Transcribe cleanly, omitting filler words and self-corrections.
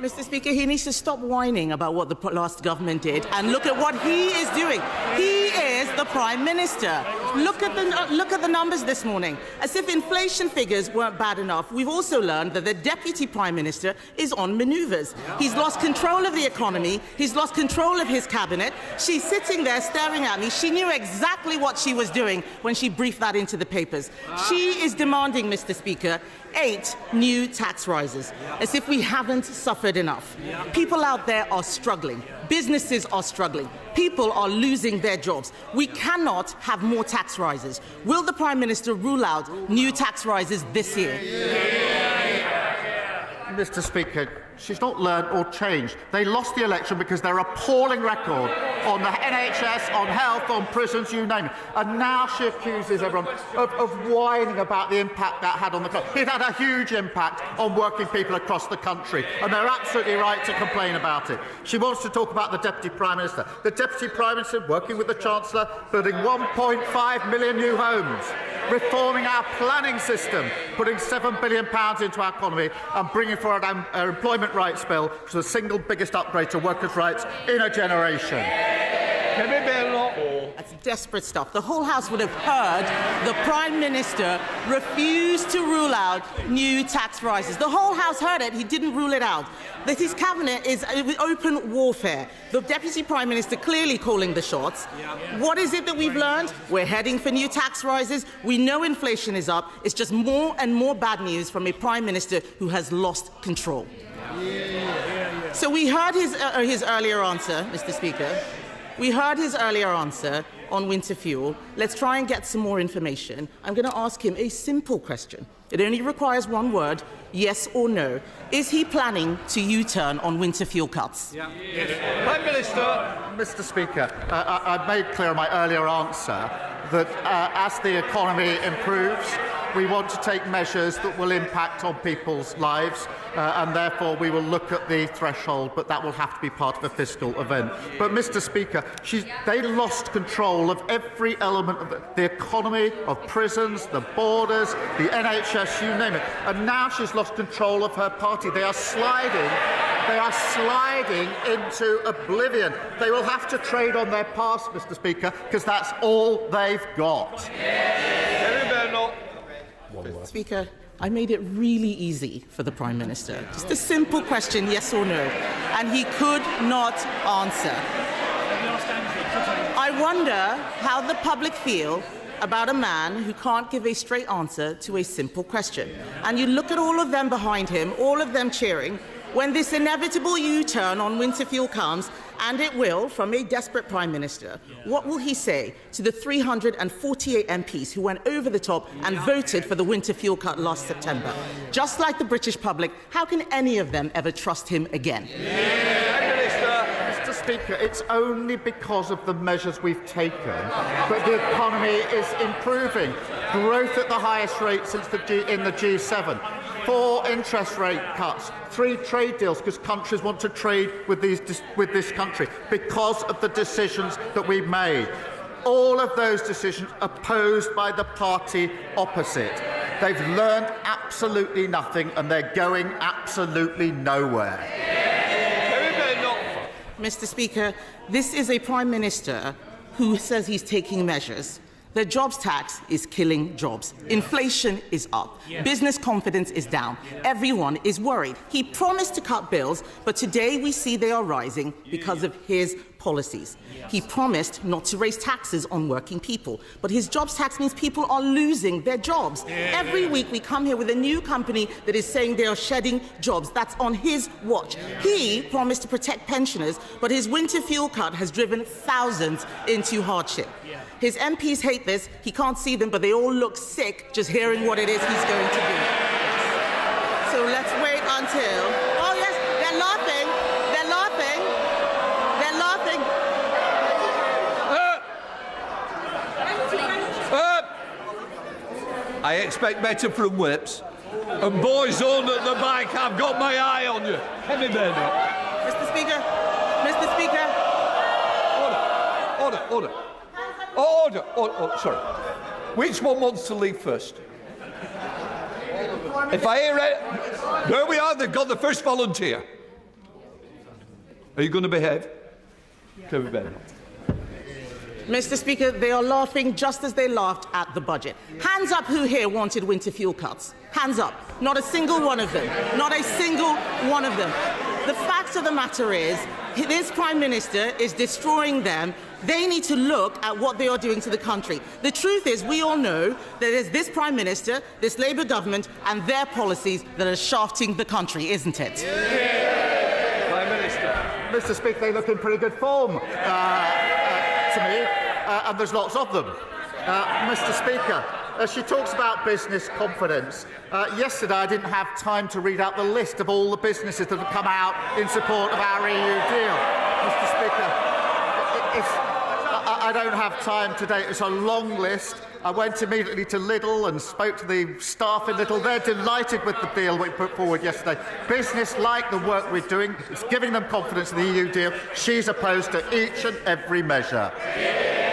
Mr. Speaker, he needs to stop whining about what the last government did and look at what he is doing. He is the Prime Minister. Look at the numbers this morning. As if inflation figures weren't bad enough, we've also learned that the Deputy Prime Minister is on manoeuvres. He's lost control of the economy. He's lost control of his cabinet. She's sitting there staring at me. She knew exactly what she was doing when she briefed that into the papers. She is demanding, Mr. Speaker, 8 new tax rises, as if we haven't suffered enough. People out there are struggling. Businesses are struggling. People are losing their jobs. We cannot have more tax rises. Will the Prime Minister rule out new tax rises this year? Mr. Speaker, she's not learned or changed. They lost the election because their appalling record on the NHS, on health, on prisons, you name it. And now she accuses everyone of whining about the impact that had on the country. It had a huge impact on working people across the country, and they're absolutely right to complain about it. She wants to talk about the Deputy Prime Minister. The Deputy Prime Minister, working with the Chancellor, building 1.5 million new homes, reforming our planning system, putting £7 billion into our economy, and bringing forward our employment rights bill, which is the single biggest upgrade to workers' rights in a generation. That's desperate stuff. The whole House would have heard the Prime Minister refuse to rule out new tax rises. The whole House heard it. He didn't rule it out. That his cabinet is open warfare. The Deputy Prime Minister clearly calling the shots. What is it that we've learned? We're heading for new tax rises. We know inflation is up. It's just more and more bad news from a Prime Minister who has lost control. So we heard his earlier answer, Mr. Speaker. We heard his earlier answer on winter fuel. Let's try and get some more information. I'm going to ask him a simple question. It only requires one word, yes or no. Is he planning to U-turn on winter fuel cuts? Yes. Prime Minister. Mr. Speaker, I made clear in my earlier answer that as the economy improves, we want to take measures that will impact on people's lives, and therefore we will look at the threshold, but that will have to be part of a fiscal event. But, Mr. Speaker, they lost control of every element of the economy, of prisons, the borders, the NHS, you name it. And now she's lost control of her party. They are sliding into oblivion. They will have to trade on their past, Mr. Speaker, because that's all they've got. Speaker, I made it really easy for the Prime Minister. Just a simple question, yes or no. And he could not answer. I wonder how the public feel about a man who can't give a straight answer to a simple question. And you look at all of them behind him, all of them cheering, when this inevitable U-turn on winter fuel comes, and it will, from a desperate Prime Minister, what will he say to the 348 MPs who went over the top and voted for the winter fuel cut last September? Just like the British public, how can any of them ever trust him again? Mr. Speaker, it's only because of the measures we've taken that the economy is improving. Growth at the highest rate since in the G7. 4 interest rate cuts, 3 trade deals because countries want to trade with this country because of the decisions that we've made. All of those decisions opposed by the party opposite. They've learned absolutely nothing and they're going absolutely nowhere. Mr. Speaker, this is a Prime Minister who says he's taking measures. The jobs tax is killing jobs. Inflation is up. Business confidence is down. Everyone is worried. He promised to cut bills, but today we see they are rising because of his policies. He promised not to raise taxes on working people, but his jobs tax means people are losing their jobs. Every week we come here with a new company that is saying they are shedding jobs. That's on his watch. He promised to protect pensioners, but his winter fuel cut has driven thousands into hardship. His MPs hate this. He can't see them, but they all look sick just hearing what it is he's going to do. So let's wait until... Oh, yes, they're laughing. They're laughing. They're laughing. I expect better from whips. And boys on at the back, I've got my eye on you. Kenny Bennett. Mr. Speaker. Order. Sorry. Which one wants to leave first? If I hear it... There we are. They've got the first volunteer. Are you going to behave? Kevin Benn. Mr. Speaker, they are laughing just as they laughed at the budget. Hands up who here wanted winter fuel cuts. Hands up. Not a single one of them. Not a single one of them. The fact of the matter is, this Prime Minister is destroying them. They need to look at what they are doing to the country. The truth is, we all know that it is this Prime Minister, this Labour government, and their policies that are shafting the country, isn't it? Prime Minister. Mr. Speaker, they look in pretty good form to me, and there's lots of them. Mr. Speaker, she talks about business confidence. Yesterday, I didn't have time to read out the list of all the businesses that have come out in support of our EU deal. Mr. Speaker, I don't have time today. It's a long list. I went immediately to Lidl and spoke to the staff in Lidl. They're delighted with the deal we put forward yesterday. Business like the work we're doing. It's giving them confidence in the EU deal. She's opposed to each and every measure.